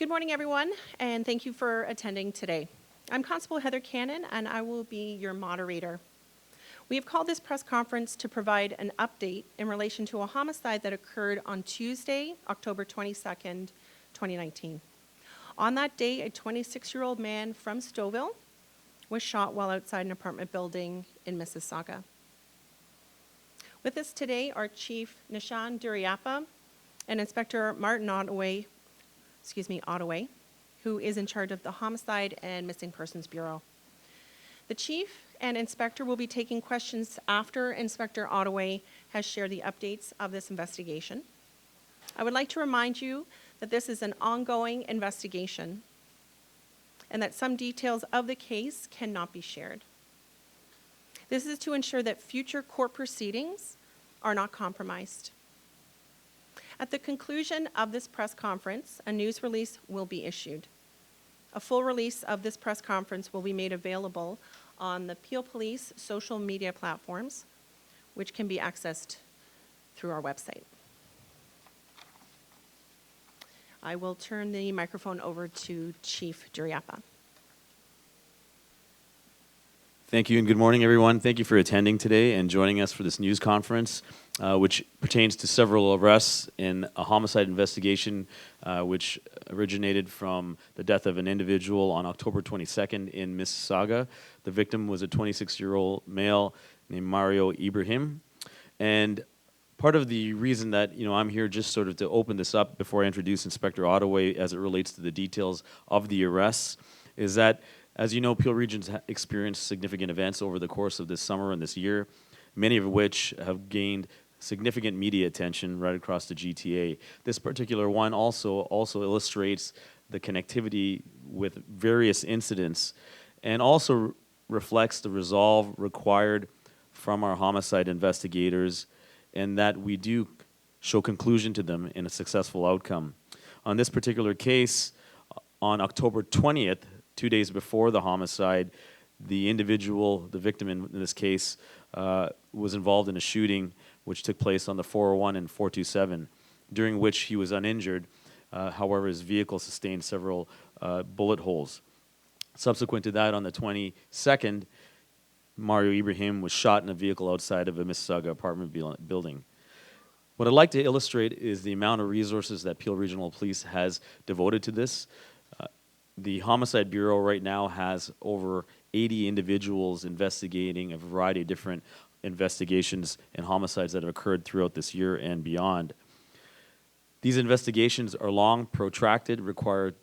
Good morning, everyone, and thank you for attending today. I'm Constable Heather Cannon, and I will be your moderator. We have called this press conference to provide an update in relation to a homicide that occurred on Tuesday, October 22nd, 2019. On that day, a 26-year-old man from Stouffville was shot while outside an apartment building in Mississauga. With us today are Chief Nishan Duriappa and Inspector Martin Ottaway, who is in charge of the Homicide and Missing Persons Bureau. The Chief and Inspector will be taking questions after Inspector Ottaway has shared the updates of this investigation. I would like to remind you that this is an ongoing investigation and that some details of the case cannot be shared. This is to ensure that future court proceedings are not compromised. At the conclusion of this press conference, a news release will be issued. A full release of this press conference will be made available on the Peel Police social media platforms, which can be accessed through our website. I will turn the microphone over to Chief Duriappa. Thank you and good morning, everyone. Thank you for attending today and joining us for this news conference, which pertains to several arrests in a homicide investigation which originated from the death of an individual on October 22nd in Mississauga. The victim was a 26-year-old male named Mario Ibrahim. And part of the reason that I'm here just sort of to open this up before I introduce Inspector Ottaway as it relates to the details of the arrests is that, as you know, Peel Region's experienced significant events over the course of this summer and this year, many of which have gained significant media attention right across the GTA. This particular one also illustrates the connectivity with various incidents and also reflects the resolve required from our homicide investigators and that we do show conclusion to them in a successful outcome. On this particular case, on October 20th, 2 days before the homicide, the victim in this case, was involved in a shooting which took place on the 401 and 427, during which he was uninjured. However, his vehicle sustained several bullet holes. Subsequent to that, on the 22nd, Mario Ibrahim was shot in a vehicle outside of a Mississauga apartment building. What I'd like to illustrate is the amount of resources that Peel Regional Police has devoted to this. The Homicide Bureau right now has over 80 individuals investigating a variety of different investigations and homicides that have occurred throughout this year and beyond. These investigations are long, protracted, require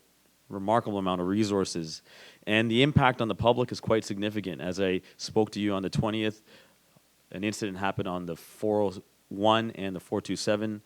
remarkable amount of resources, and the impact on the public is quite significant. As I spoke to you on the 20th, an incident happened on the 401 and the 427,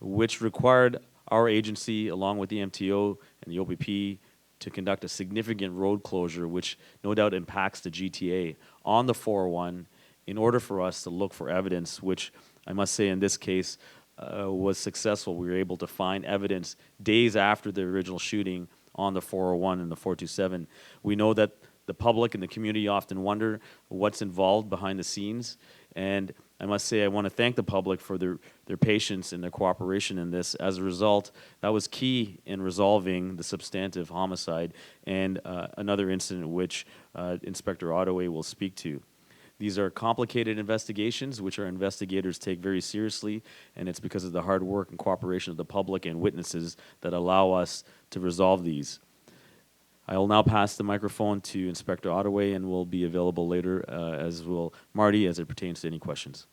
which required our agency, along with the MTO and the OPP, to conduct a significant road closure, which no doubt impacts the GTA on the 401 in order for us to look for evidence, which I must say in this case was successful. We were able to find evidence days after the original shooting on the 401 and the 427. We know that the public and the community often wonder what's involved behind the scenes, and I must say I want to thank the public for their patience and their cooperation in this. As a result, that was key in resolving the substantive homicide and another incident which Inspector Ottaway will speak to. These are complicated investigations which our investigators take very seriously, and it's because of the hard work and cooperation of the public and witnesses that allow us to resolve these. I will now pass the microphone to Inspector Ottaway and will be available later, as will Marty, as it pertains to any questions.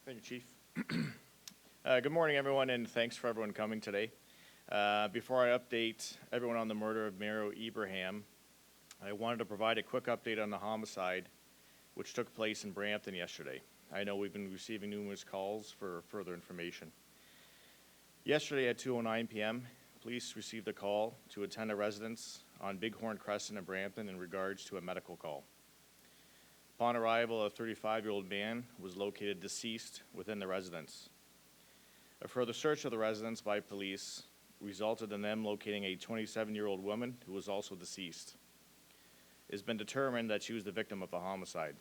Thank you, Chief. Good morning, everyone, and thanks for everyone coming today. Before I update everyone on the murder of Mario Ibrahim, I wanted to provide a quick update on the homicide which took place in Brampton yesterday. I know we've been receiving numerous calls for further information. Yesterday at 2:09 p.m., police received a call to attend a residence on Bighorn Crescent in Brampton in regards to a medical call. Upon arrival, a 35-year-old man was located deceased within the residence. A further search of the residence by police resulted in them locating a 27-year-old woman who was also deceased. It has been determined that she was the victim of a homicide.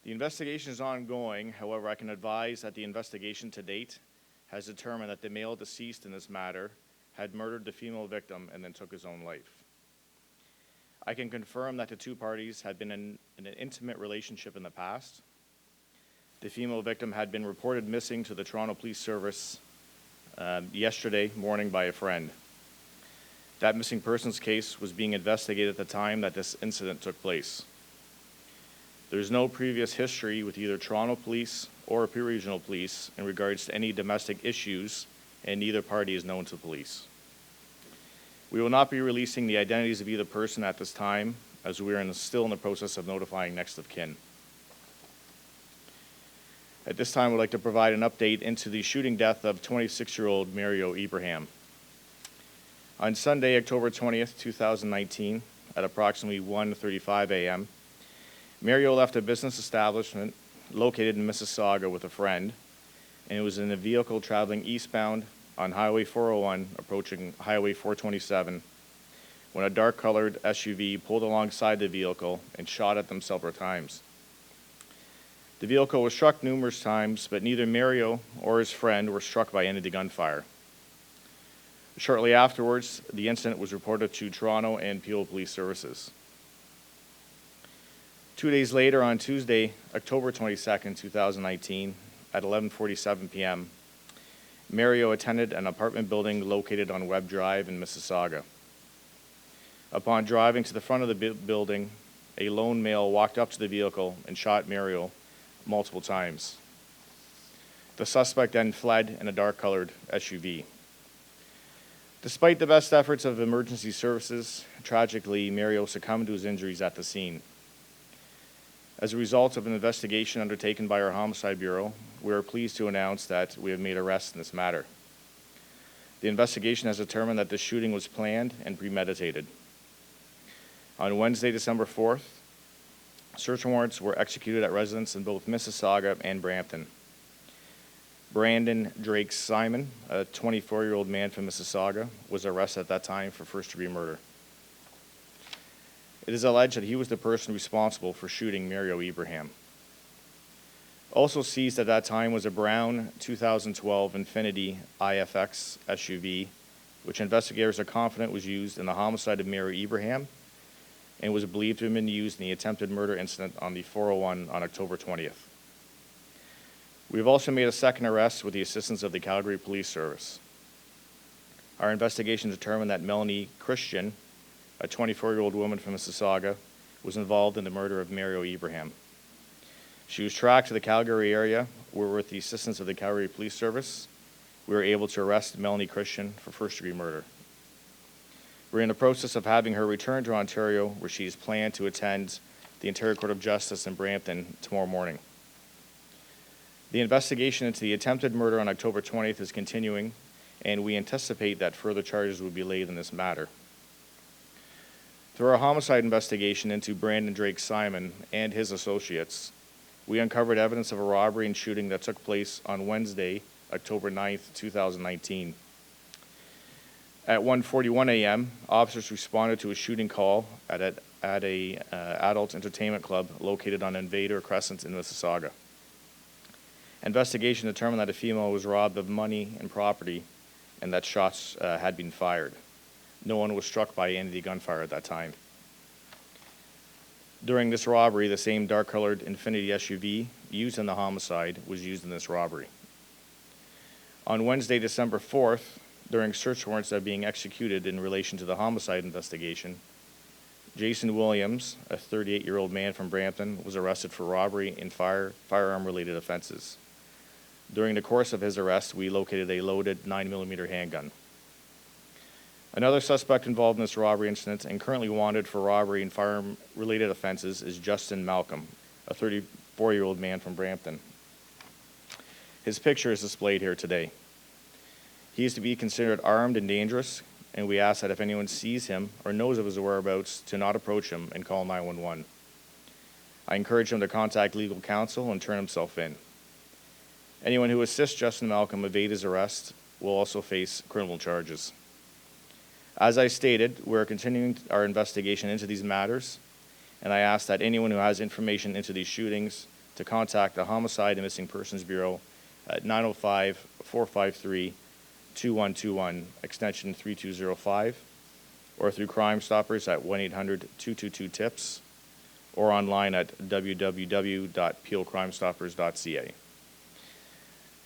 The investigation is ongoing. However, I can advise that the investigation to date has determined that the male deceased in this matter had murdered the female victim and then took his own life. I can confirm that the two parties had been in an intimate relationship in the past. The female victim had been reported missing to the Toronto Police Service yesterday morning by a friend. That missing persons case was being investigated at the time that this incident took place. There's no previous history with either Toronto Police or Peel Regional Police in regards to any domestic issues, and neither party is known to police. We will not be releasing the identities of either person at this time, as we are still in the process of notifying next of kin. At this time, I would like to provide an update into the shooting death of 26-year-old Mario Ibrahim. On Sunday, October 20th, 2019, at approximately 1:35 a.m., Mario left a business establishment located in Mississauga with a friend, and it was in a vehicle traveling eastbound on Highway 401, approaching Highway 427, when a dark-colored SUV pulled alongside the vehicle and shot at them several times. The vehicle was struck numerous times, but neither Mario or his friend were struck by any of the gunfire. Shortly afterwards, the incident was reported to Toronto and Peel Police Services. 2 days later, on Tuesday, October 22nd, 2019, at 11:47 p.m., Mario attended an apartment building located on Webb Drive in Mississauga. Upon driving to the front of the building, a lone male walked up to the vehicle and shot Mario multiple times. The suspect then fled in a dark-colored SUV. Despite the best efforts of emergency services, tragically, Mario succumbed to his injuries at the scene. As a result of an investigation undertaken by our Homicide Bureau, we are pleased to announce that we have made arrests in this matter. The investigation has determined that the shooting was planned and premeditated. On Wednesday, December 4th, search warrants were executed at residences in both Mississauga and Brampton. Brandon Drake Simon, a 24-year-old man from Mississauga, was arrested at that time for first-degree murder. It is alleged that he was the person responsible for shooting Mario Ibrahim. Also seized at that time was a brown 2012 Infiniti IFX SUV, which investigators are confident was used in the homicide of Mario Ibrahim and was believed to have been used in the attempted murder incident on the 401 on October 20th. We have also made a second arrest with the assistance of the Calgary Police Service. Our investigation determined that Melanie Christian, a 24-year-old woman from Mississauga, was involved in the murder of Mario Ibrahim. She was tracked to the Calgary area, where with the assistance of the Calgary Police Service, we were able to arrest Melanie Christian for first-degree murder. We're in the process of having her return to Ontario, where she is planned to attend the Ontario Court of Justice in Brampton tomorrow morning. The investigation into the attempted murder on October 20th is continuing, and we anticipate that further charges will be laid in this matter. Through our homicide investigation into Brandon Drake Simon and his associates, we uncovered evidence of a robbery and shooting that took place on Wednesday, October 9th, 2019. At 1:41 a.m., officers responded to a shooting call at a adult entertainment club located on Invader Crescent in Mississauga. Investigation determined that a female was robbed of money and property and that shots had been fired. No one was struck by any of the gunfire at that time. During this robbery, the same dark-colored Infiniti SUV used in the homicide was used in this robbery. On Wednesday, December 4th, during search warrants that are being executed in relation to the homicide investigation, Jason Williams, a 38-year-old man from Brampton, was arrested for robbery and firearm-related offenses. During the course of his arrest, we located a loaded 9mm handgun. Another suspect involved in this robbery incident and currently wanted for robbery and firearm-related offenses is Justin Malcolm, a 34-year-old man from Brampton. His picture is displayed here today. He is to be considered armed and dangerous, and we ask that if anyone sees him or knows of his whereabouts, to not approach him and call 911. I encourage him to contact legal counsel and turn himself in. Anyone who assists Justin Malcolm evade his arrest will also face criminal charges. As I stated, we're continuing our investigation into these matters, and I ask that anyone who has information into these shootings to contact the Homicide and Missing Persons Bureau at 905-453-2121, extension 3205, or through Crime Stoppers at 1-800-222-TIPS, or online at www.peelcrimestoppers.ca.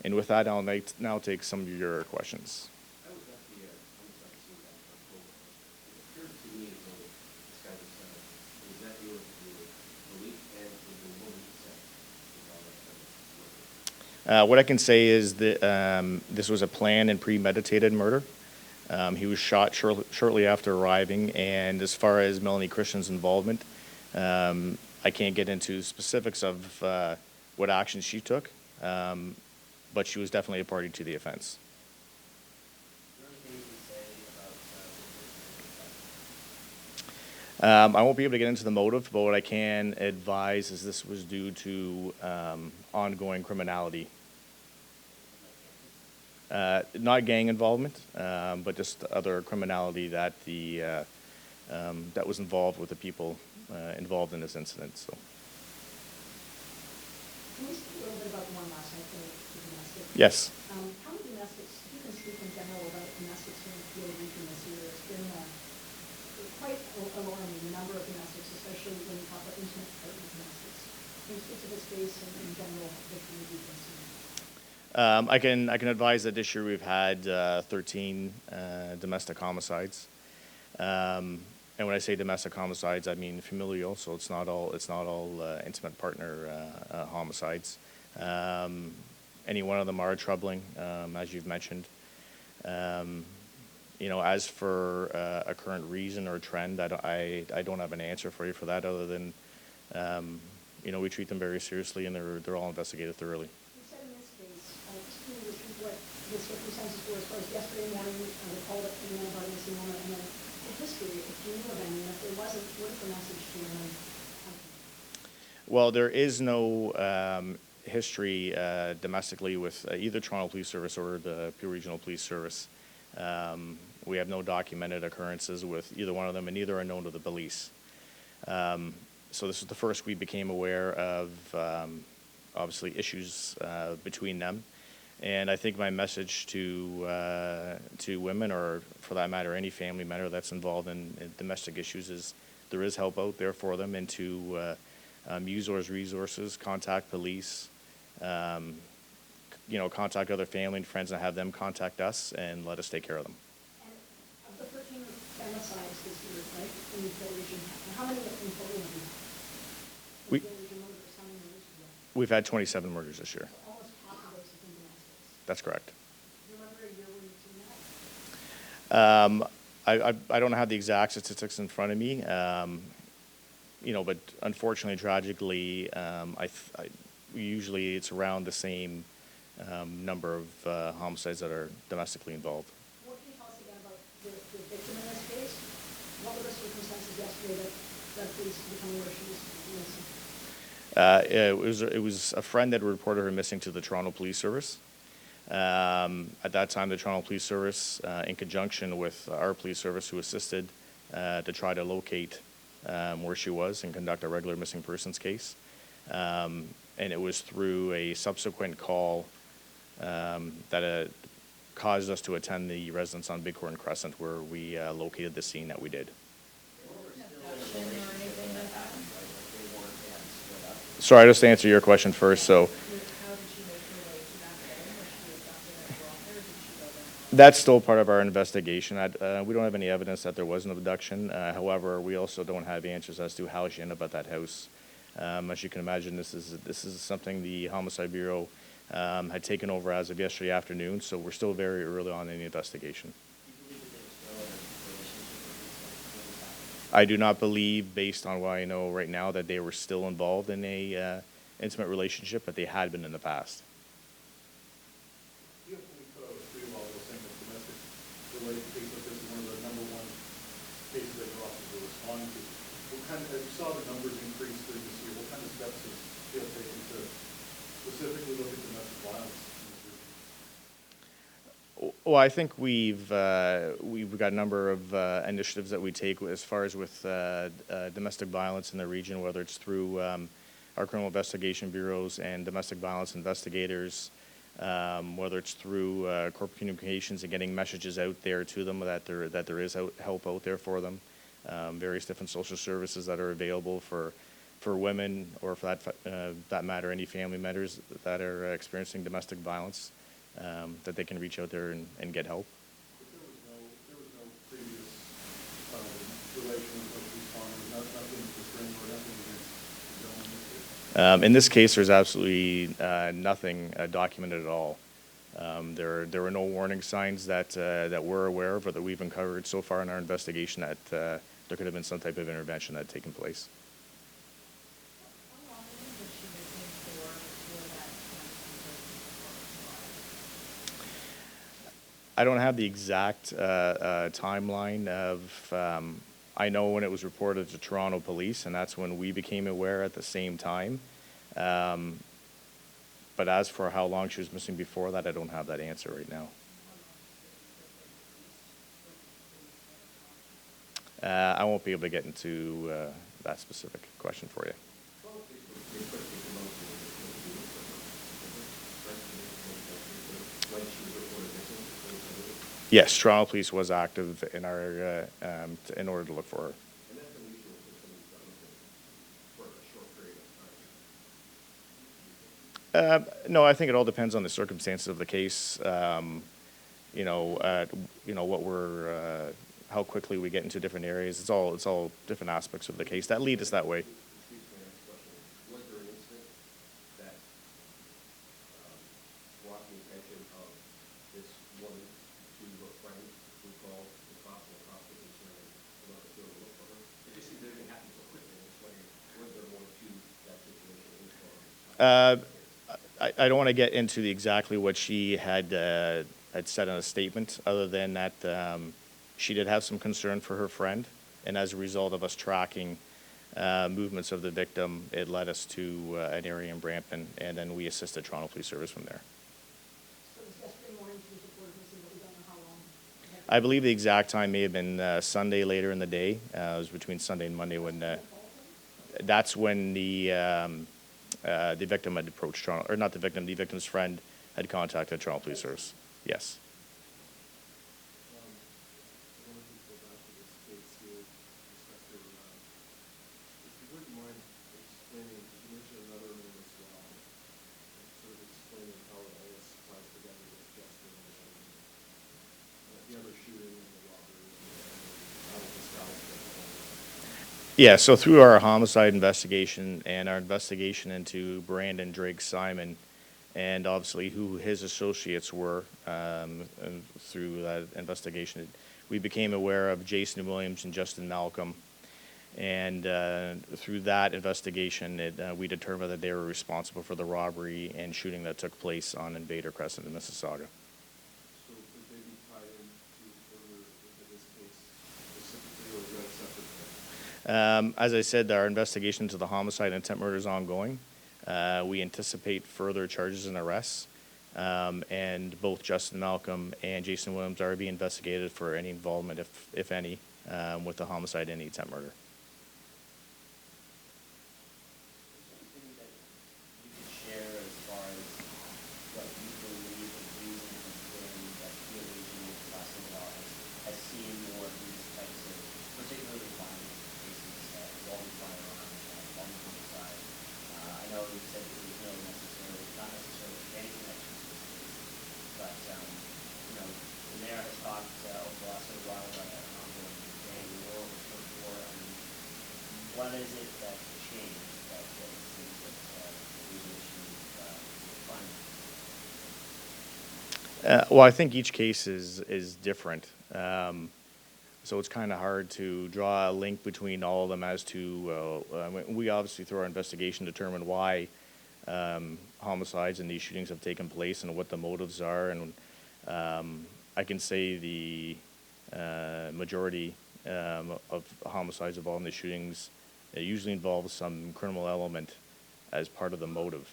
And with that, I'll now take some of your questions. I was at the homicide scene back in October. It appeared to me as though this guy was that dealer to do with belief and with the woman consent with all that murder. What I can say is that this was a planned and premeditated murder. He was shot shortly after arriving, and as far as Melanie Christian's involvement, I can't get into specifics of what actions she took, but she was definitely a party to the offense. Is there anything you can say about I won't be able to get into the motive, but what I can advise is this was due to ongoing criminality. Not gang involvement, but just other criminality that that was involved with the people involved in this incident. So. Can we speak a little bit about the one last night, the domestic? Yes. How many domestics, if you can speak in general about domestics here in the Peel region this year, it's been quite alarming, the number of domestics, especially when you talk about intimate partner domestics. Can you speak to this case and in general, the community this year? I can advise that this year we've had 13 domestic homicides. And when I say domestic homicides, I mean familial, so it's not all intimate partner homicides. Any one of them are troubling, as you've mentioned. As for a current reason or trend, I don't have an answer for you for that, other than we treat them very seriously, and they're all investigated thoroughly. You said in this case, just can you repeat what the circumstances were as far as yesterday morning, they called up the man about a missing woman, and then the history, if you knew of any, and if there wasn't, what is the message to your own company? Well, there is no history domestically with either Toronto Police Service or the Peel Regional Police Service. We have no documented occurrences with either one of them, and neither are known to the police. So this is the first we became aware of, obviously, issues between them. And I think my message to women, or for that matter, any family member that's involved in domestic issues, is there is help out there for them, and to use those resources, contact police, contact other family and friends, and have them contact us and let us take care of them. And of the 13 femicides this year, right, in the Peel region, how many in total have you had? We- In the Peel region, murders, how many murders have you had? We've had 27 murders this year. So almost half of those have been domestics. That's correct. Do you remember a year when you've seen that? I don't have the exact statistics in front of me, but unfortunately, tragically, usually it's around the same number of homicides that are domestically involved. What can you tell us again about the victim in this case? What were the circumstances yesterday that police become aware she was missing? It was a friend that reported her missing to the Toronto Police Service. At that time, the Toronto Police Service, in conjunction with our police service, who assisted to try to locate where she was and conduct a regular missing persons case. And it was through a subsequent call that caused us to attend the residence on Bighorn Crescent, where we located the scene that we did. Sorry, just to answer your question first. So, How did she make her way to that home? Was she abducted and brought there, or did she go there? that's still part of our investigation. We don't have any evidence that there was an abduction. However, we also don't have answers as to how she ended up at that house. As you can imagine, this is something the Homicide Bureau had taken over as of yesterday afternoon, so we're still very early on in the investigation. I do not believe, based on what I know right now, that they were still involved in a intimate relationship, but they had been in the past. You have to agree with all those saying that domestic related cases like this is one of the number one cases that your officers are responding to. What kind of, as you saw the numbers increase during this year, what kind of steps has PL taken to specifically look at domestic violence in this region? Well, I think we've got a number of initiatives that we take as far as with domestic violence in the region, whether it's through our criminal investigation bureaus and domestic violence investigators, whether it's through corporate communications and getting messages out there to them that there is help out there for them, various different social services that are available for women, or for that matter, any family members that are experiencing domestic violence, that they can reach out there and get help. But there was no previous relation with those responders, nothing restraining or nothing against the gentleman in this case? In this case, there's absolutely nothing documented at all. There were no warning signs that we're aware of or that we've uncovered so far in our investigation that there could have been some type of intervention that had taken place. How long was she missing for that I don't have the exact timeline of, I know when it was reported to Toronto Police, and that's when we became aware at the same time. But as for how long she was missing before that, I don't have that answer right now. I won't be able to get into that specific question for you. Yes, Toronto Police was active in our area in order to look for her. And that's unusual for somebody who's done this for a short period of time. No, I think it all depends on the circumstances of the case. What we're, how quickly we get into different areas. It's all different aspects of the case that lead us that way. Which leads to my next question. Was there an incident that brought the attention of this woman to her friend who called the cops, and the cops were concerned about the field to look for her? It just seems everything happened so quickly. I'm just wondering, was there more to that situation in Toronto? I don't want to get into exactly what she had said in a statement, other than that she did have some concern for her friend, and as a result of us tracking movements of the victim, it led us to an area in Brampton, and then we assisted Toronto Police Service from there. So it was yesterday morning she was reported missing, but we don't know how long. I believe the exact time may have been Sunday later in the day. It was between Sunday and Monday when that's when the victim had approached Toronto, or not the victim, the victim's friend had contacted Toronto Police Service. Yes. I wanted to go back to this case here, Inspector. If you wouldn't mind explaining, you mentioned another name as well, sort of explaining how it all ties together with Justin and the other shooting and the robbery and how it's established. Yeah, so through our homicide investigation and our investigation into Brandon Drake Simon, and obviously who his associates were, and through that investigation, we became aware of Jason Williams and Justin Malcolm. And through that investigation, we determined that they were responsible for the robbery and shooting that took place on Invader Crescent in Mississauga. So could they be tied into further into this case specifically, or is that a separate thing? As I said, our investigation into the homicide and attempt murder is ongoing. We anticipate further charges and arrests, and both Justin Malcolm and Jason Williams are being investigated for any involvement, if any, with the homicide and the attempt murder. Anything that you could share as far as what you believe the reason has been that the region of Mississauga has seen more of these types of, particularly violent cases, involving firearms on the homicide? I know you said that there's not necessarily any connection to this case, but the mayor has talked over the last little while about an ongoing gang war or short war. I mean, what is it that changed that it seems that the issue is finding? Well, I think each case is different. So it's kind of hard to draw a link between all of them as to, we obviously through our investigation determine why homicides and these shootings have taken place and what the motives are. And I can say the majority of homicides involving the shootings usually involves some criminal element as part of the motive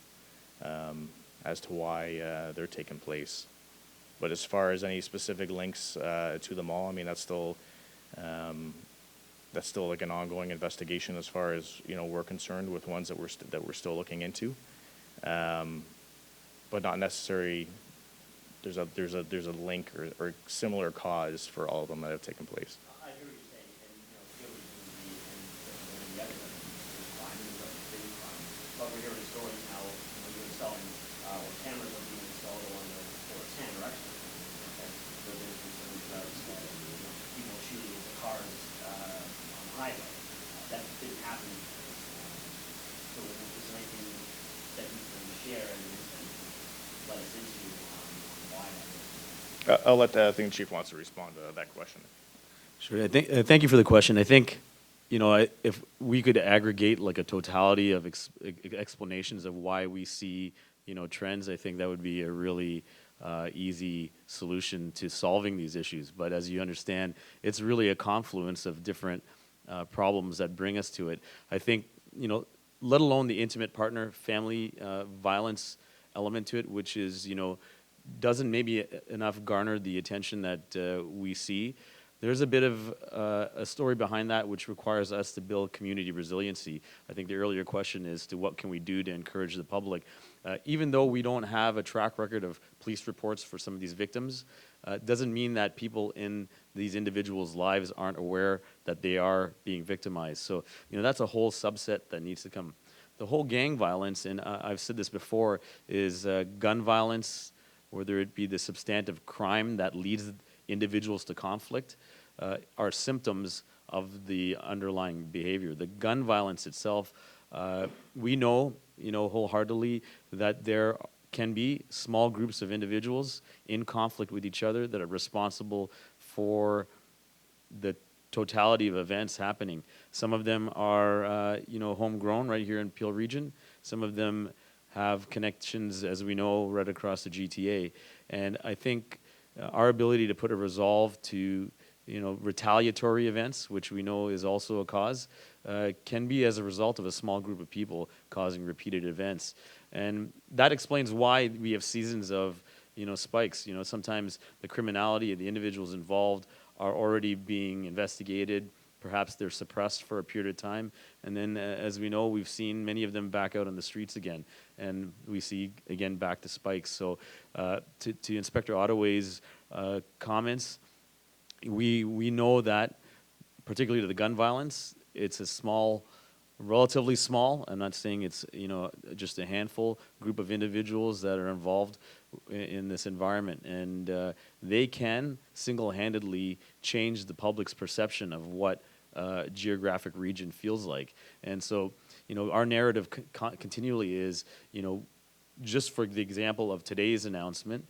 as to why they're taking place. But as far as any specific links to them all, I mean, that's still that's still like an ongoing investigation as far as, you know, we're concerned, with ones that we're still looking into. But not necessarily, there's a link or similar cause for all of them that have taken place. I hear what you're saying, and, you know, Field and the other is fine, it's a big crime. But we're hearing stories now, when you're installing, or cameras are being installed along the 410 or actually, and so there's concerns about, you know, people shooting into cars, on the highway. That didn't happen. So is there anything that you can share and let us into, why that is? I'll let, I think the chief wants to respond to that question. Sure. I think, thank you for the question. I think, you know, if we could aggregate like a totality of explanations of why we see, you know, trends, I think that would be a really easy solution to solving these issues. But as you understand, it's really a confluence of different problems that bring us to it. I think, you know, let alone the intimate partner, family violence element to it, which is, you know, doesn't maybe enough garner the attention that we see. There's a bit of a story behind that which requires us to build community resiliency. I think the earlier question is to what can we do to encourage the public. Even though we don't have a track record of police reports for some of these victims, doesn't mean that people in these individuals' lives aren't aware that they are being victimized. So, you know, that's a whole subset that needs to come. The whole gang violence, and I've said this before, is gun violence, whether it be the substantive crime that leads individuals to conflict, are symptoms of the underlying behavior. The gun violence itself, we know, you know, wholeheartedly that there can be small groups of individuals in conflict with each other that are responsible for the totality of events happening. Some of them are, you know, homegrown right here in Peel region. Some of them have connections, as we know, right across the GTA. And I think our ability to put a resolve to, you know, retaliatory events, which we know is also a cause, can be as a result of a small group of people causing repeated events. And that explains why we have seasons of, you know, spikes. You know, sometimes the criminality of the individuals involved are already being investigated. Perhaps they're suppressed for a period of time. And then, as we know, we've seen many of them back out on the streets again. And we see, again, back to spikes. So to Inspector Ottaway's comments, we know that, particularly to the gun violence, it's a small, relatively small, I'm not saying it's, you know, just a handful, group of individuals that are involved in this environment. And they can single-handedly change the public's perception of what geographic region feels like. And so, you know, our narrative continually is, you know, just for the example of today's announcement,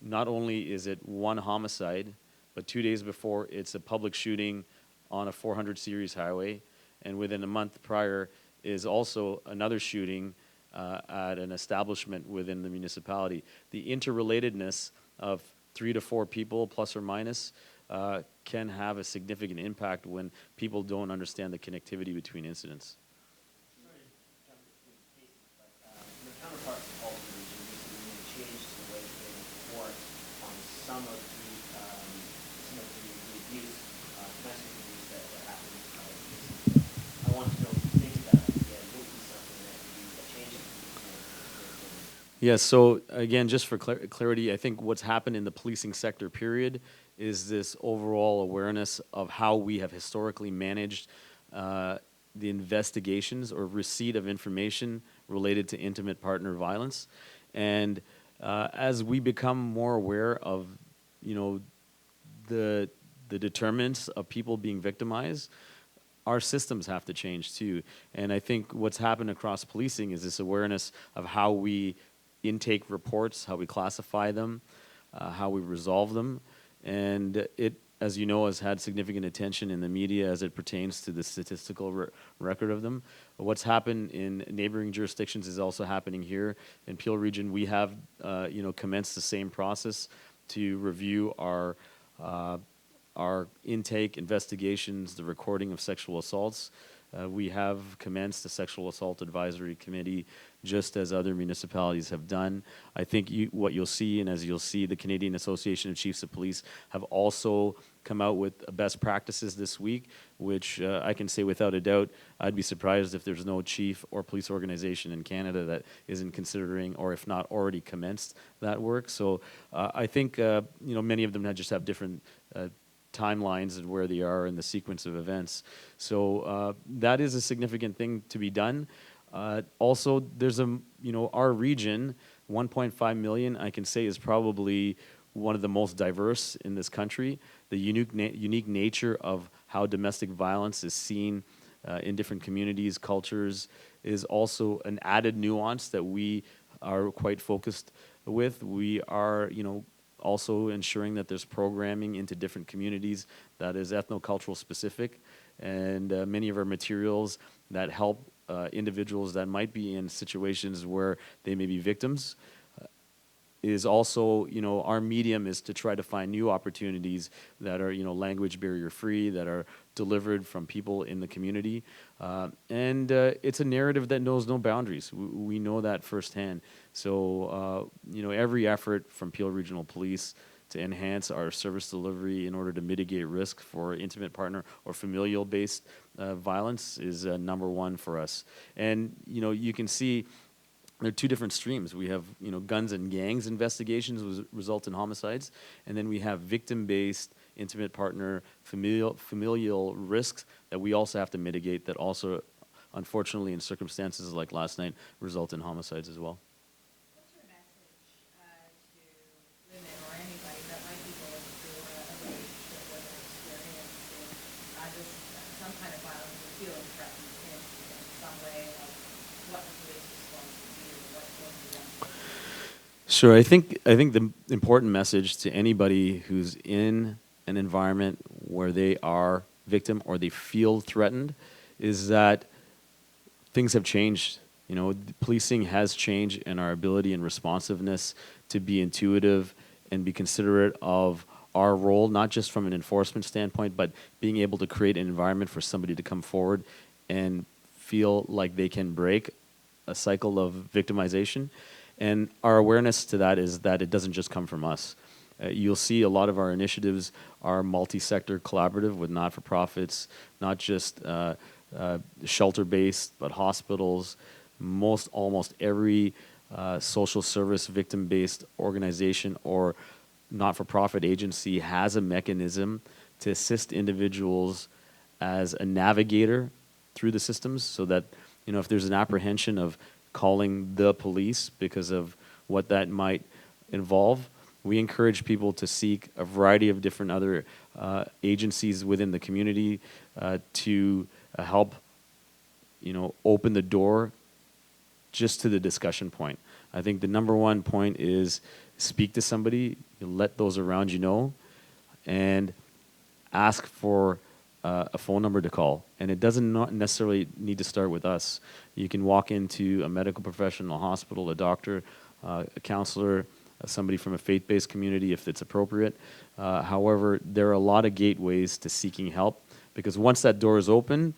not only is it one homicide, but 2 days before, it's a public shooting on a 400 series highway. And within a month prior is also another shooting at an establishment within the municipality. The interrelatedness of 3 to 4 people, plus or minus, can have a significant impact when people don't understand the connectivity between incidents. Sorry to jump between cases, but your counterparts in Halton region recently made a change to the way that they report on some of the abuse, domestic abuse that happened in cases. I want to know if you think that again would be something that could be a change in the Yeah, so again, just for clarity, I think what's happened in the policing sector period is this overall awareness of how we have historically managed the investigations or receipt of information related to intimate partner violence. And as we become more aware of, you know, the determinants of people being victimized, our systems have to change too. And I think what's happened across policing is this awareness of how we intake reports, how we classify them, how we resolve them. And it, as you know, has had significant attention in the media as it pertains to the statistical record of them. What's happened in neighboring jurisdictions is also happening here. In Peel region, we have, you know, commenced the same process to review our intake investigations, the recording of sexual assaults. We have commenced a sexual assault advisory committee, just as other municipalities have done. I think what you'll see, and as you'll see, the Canadian Association of Chiefs of Police have also come out with best practices this week, which I can say without a doubt, I'd be surprised if there's no chief or police organization in Canada that isn't considering, or if not already commenced that work. So I think many of them just have different timelines of where they are in the sequence of events. So that is a significant thing to be done. Also, there's our region, 1.5 million, I can say is probably one of the most diverse in this country. The unique nature of how domestic violence is seen in different communities, cultures, is also an added nuance that we are quite focused with. We are, also ensuring that there's programming into different communities that is ethnocultural specific, and many of our materials that help individuals that might be in situations where they may be victims is also, our medium is to try to find new opportunities that are, language barrier free, that are delivered from people in the community. And it's a narrative that knows no boundaries. We know that firsthand. So, every effort from Peel Regional Police to enhance our service delivery in order to mitigate risk for intimate partner or familial-based violence is number one for us. And, you can see there are two different streams. We have, guns and gangs investigations result in homicides, and then we have victim-based, intimate partner, familial risks that we also have to mitigate that also, unfortunately, in circumstances like last night, result in homicides as well. What's your message to women or anybody that might be going through a relationship where they're experiencing some kind of violence or feeling threatened in some way, like what the police response would be or what would be done? Sure. I think the important message to anybody who's in an environment where they are victim or they feel threatened is that things have changed. Policing has changed in our ability and responsiveness to be intuitive and be considerate of our role, not just from an enforcement standpoint, but being able to create an environment for somebody to come forward and feel like they can break a cycle of victimization. And our awareness to that is that it doesn't just come from us. You'll see a lot of our initiatives are multi-sector collaborative with not-for-profits, not just shelter-based, but hospitals. Almost every social service victim-based organization or not-for-profit agency has a mechanism to assist individuals as a navigator through the systems, so that if there's an apprehension of calling the police because of what that might involve, we encourage people to seek a variety of different other agencies within the community to help open the door just to the discussion point. I think the number one point is speak to somebody, let those around you know, and ask for a phone number to call. And it doesn't not necessarily need to start with us. You can walk into a medical professional, a hospital, a doctor, a counselor, somebody from a faith-based community if it's appropriate. However, there are a lot of gateways to seeking help, because once that door is open,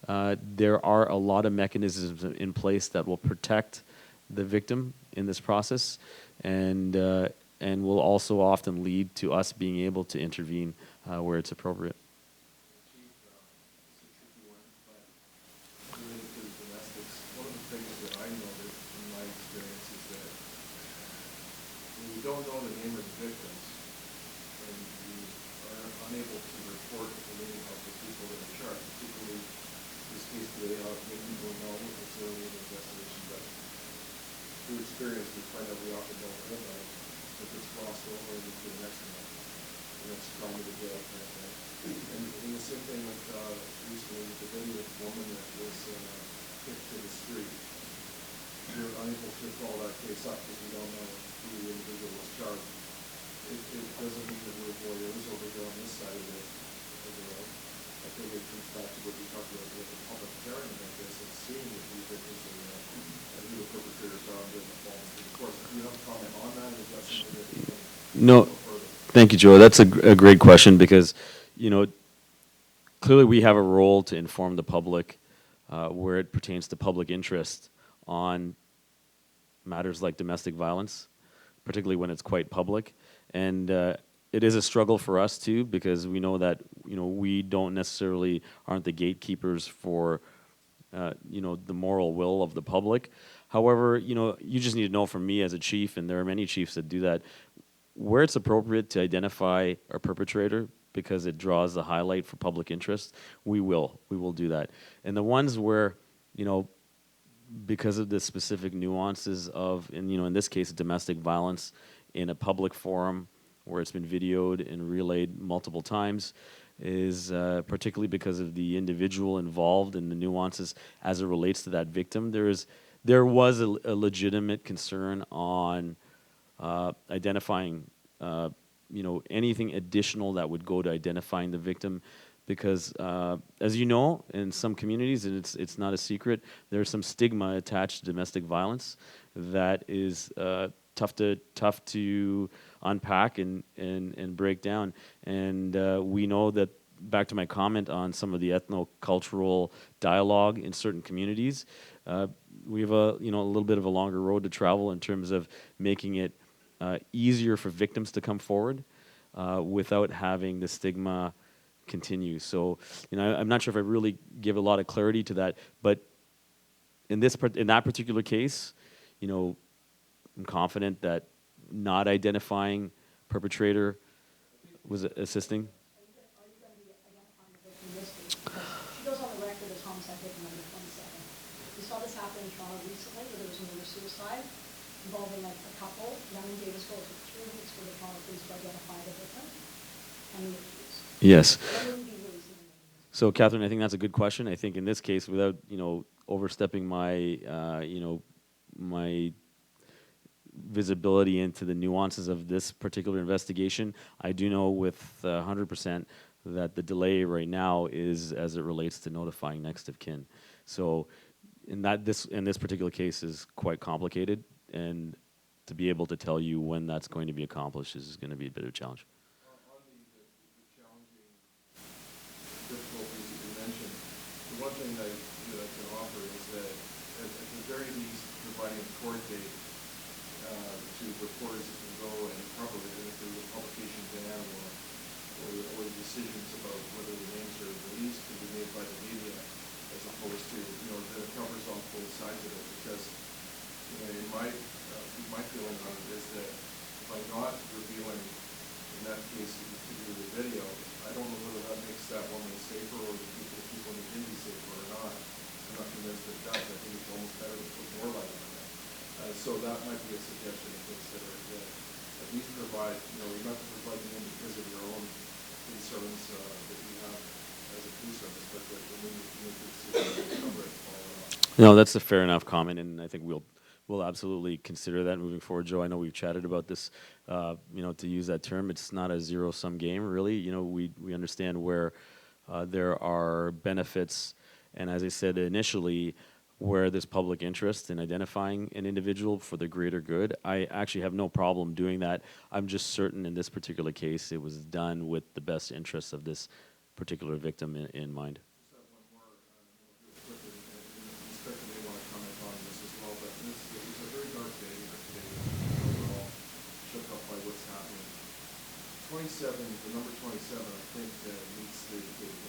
there are a lot of mechanisms in place that will protect the victim in this process, and will also often lead to us being able to intervene where it's appropriate. Chief, it's a tricky one, but related to the domestics, one of the things that I noticed in my experience is that when you don't know the name of the victims and you are unable to report the name of the people that are charged, particularly in this case today, many people know it's early in the investigation, but through experience we find out we often don't realize if it's crossed over into the next one. The next crime of the day, kind of thing. And the same thing with recently with the video of the woman that was kicked to the street. You're unable to follow that case up because you don't know who the individual was charged. It doesn't mean that we're voyeurs over here on this side of the road. I think it comes back to what we talked about with the public caring about this and seeing if these victims and who the perpetrators are and doesn't fall into the course. Do you have a comment on that? Is that something that you can No. go further? Thank you, Joe. That's a great question, because, clearly we have a role to inform the public where it pertains to public interest on matters like domestic violence, particularly when it's quite public. And it is a struggle for us too, because we know that we don't necessarily aren't the gatekeepers for the moral will of the public. However, you just need to know from me as a chief, and there are many chiefs that do that, where it's appropriate to identify a perpetrator because it draws the highlight for public interest, we will do that. And the ones where, because of the specific nuances of, in this case, domestic violence in a public forum where it's been videoed and relayed multiple times, is particularly because of the individual involved and the nuances as it relates to that victim. There was a legitimate concern on identifying, anything additional that would go to identifying the victim, because as you know, in some communities, and it's not a secret, there's some stigma attached to domestic violence that is tough to unpack and break down. And we know that, back to my comment on some of the ethno-cultural dialogue in certain communities, we have a little bit of a longer road to travel in terms of making it easier for victims to come forward without having the stigma continue. So, I'm not sure if I really give a lot of clarity to that, but in that particular case, I'm confident that not identifying perpetrator was assisting. Are you going to be identifying the victim in this case? Because she goes on the record as homicide victim number 27. We saw this happen in Toronto recently, where there was a murder-suicide involving a couple. Young and Davis took 3 weeks for the Toronto police to identify the victim and the accused. Yes. When will we be releasing the names? So, Catherine, I think that's a good question. I think in this case, without overstepping my my visibility into the nuances of this particular investigation, I do know with 100% that the delay right now is as it relates to notifying next of kin. So, in this particular case is quite complicated, and to be able to tell you when that's going to be accomplished is going to be a bit of a challenge. On the challenging difficulties that you mentioned, the one thing that I can offer is that at the very least, providing a court date to reporters that can go and cover it, and if there's a publication ban or decisions about whether the names are released can be made by the media, as opposed to, that it covers off both sides of it. Because, in my feeling on it is that by not revealing, in that case, to do the video, I don't know whether that makes that woman safer or the people in the community safer or not. I'm not convinced it does. I think it's almost better to put more light on it. So that might be a suggestion to consider, that at least provide, you're not providing them because of your own concerns that you have as a police service, but that when you make the decision to cover it all up. No, that's a fair enough comment, and I think we'll absolutely consider that moving forward, Joe. I know we've chatted about this, to use that term. It's not a zero-sum game, really. We understand where there are benefits, and as I said initially, where there's public interest in identifying an individual for the greater good. I actually have no problem doing that. I'm just certain in this particular case it was done with the best interests of this particular victim in mind. Just have one more, real quickly, and the inspector may want to comment on this as well, but it was a very dark day here today. We're all shook up by what's happening. 27, the number 27, I think meets the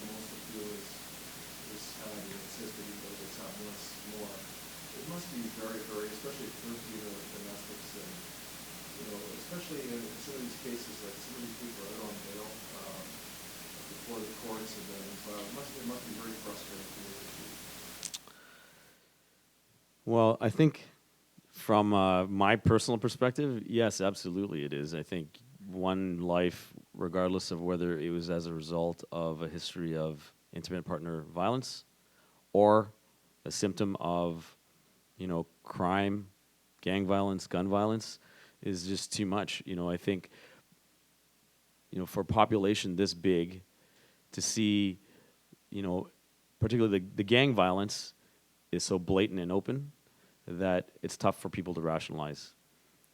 most appeal is having insisted, even though it's happened once more. It must be very, very, especially 13 domestics, and especially in some of these cases, like some of these people are out on bail before the courts, and then it must be very frustrating for you. Well, I think from my personal perspective, yes, absolutely it is. I think one life, regardless of whether it was as a result of a history of intimate partner violence or a symptom of, crime, gang violence, gun violence, is just too much. I think, for a population this big, to see, particularly the gang violence is so blatant and open that it's tough for people to rationalize.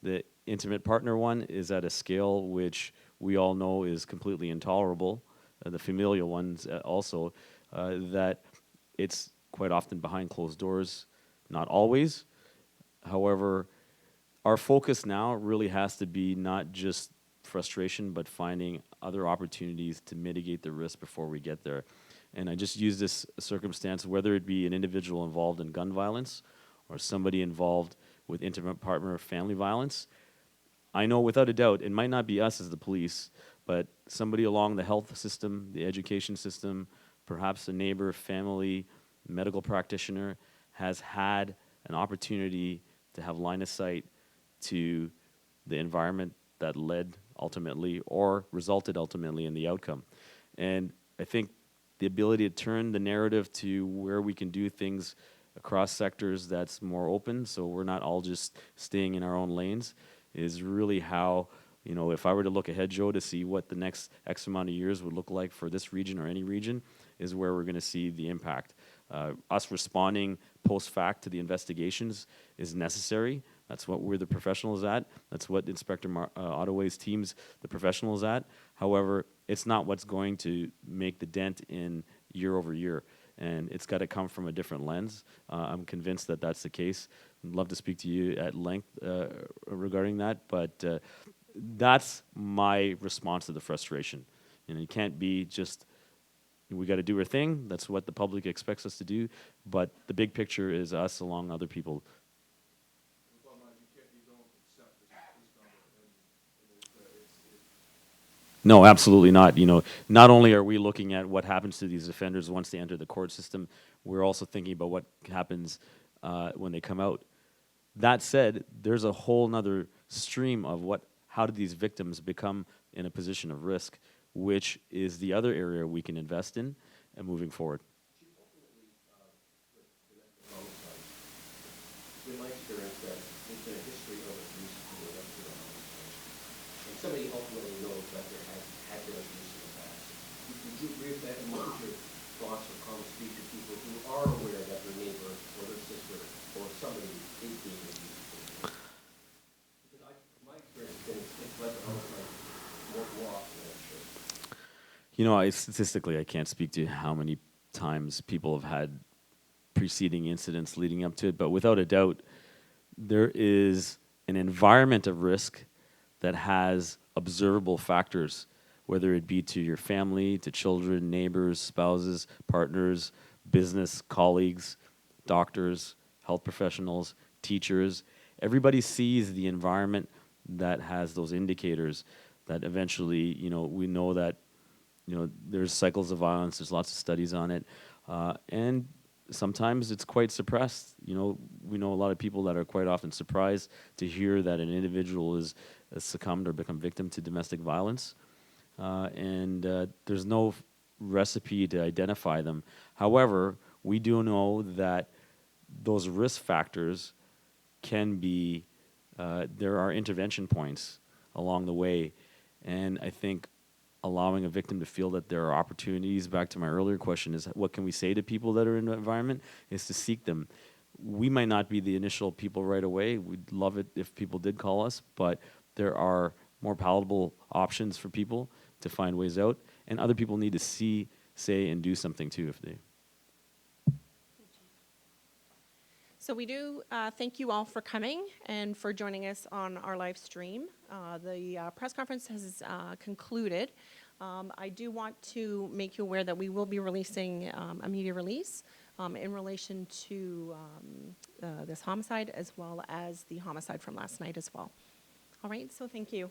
The intimate partner one is at a scale which we all know is completely intolerable. The familial ones also, that it's quite often behind closed doors, not always. However, our focus now really has to be not just frustration, but finding other opportunities to mitigate the risk before we get there. And I just use this circumstance, whether it be an individual involved in gun violence or somebody involved with intimate partner or family violence. I know without a doubt, it might not be us as the police, but somebody along the health system, the education system, perhaps a neighbor, family, medical practitioner has had an opportunity to have line of sight to the environment that led ultimately or resulted ultimately in the outcome. And I think the ability to turn the narrative to where we can do things across sectors that's more open, so we're not all just staying in our own lanes, is really how, you know, if I were to look ahead, Joe, to see what the next X amount of years would look like for this region or any region, is where we're going to see the impact. Us responding post-fact to the investigations is necessary. That's what we're the professionals at. That's what Inspector Ottaway's team's the professionals at. However, it's not what's going to make the dent in year over year. And it's got to come from a different lens. I'm convinced that that's the case. I'd love to speak to you at length regarding that, but that's my response to the frustration. You know, you can't be just, we got to do our thing. That's what the public expects us to do. But the big picture is us along other people. No, absolutely not. You know, not only are we looking at what happens to these offenders once they enter the court system, we're also thinking about what happens when they come out. That said, there's a whole nother stream of how do these victims become in a position of risk, which is the other area we can invest in and moving forward. In my experience, that there's been a history of abuse in the elected homicide. And somebody ultimately knows that there had been abuse in the past. Would you agree with that? And what would your thoughts or comments be to people who are aware that their neighbor or their sister or somebody is being abused? Because my experience has been it's led to homicide more often than it should. You know, statistically, I can't speak to how many times people have had preceding incidents leading up to it, but without a doubt, there is an environment of risk that has observable factors, whether it be to your family, to children, neighbors, spouses, partners, business, colleagues, doctors, health professionals, teachers. Everybody sees the environment that has those indicators that eventually, you know, we know that, you know, there's cycles of violence, there's lots of studies on it, and sometimes it's quite suppressed. You know, we know a lot of people that are quite often surprised to hear that an individual is succumbed or become victim to domestic violence, and there's no recipe to identify them. However, we do know that those risk factors can be, there are intervention points along the way, and I think allowing a victim to feel that there are opportunities, back to my earlier question, is what can we say to people that are in the environment, is to seek them. We might not be the initial people right away. We'd love it if people did call us, but there are more palatable options for people to find ways out, and other people need to see, say, and do something too if they. So we do thank you all for coming and for joining us on our live stream. The press conference has concluded. I do want to make you aware that we will be releasing a media release in relation to this homicide, as well as the homicide from last night as well. All right, so thank you.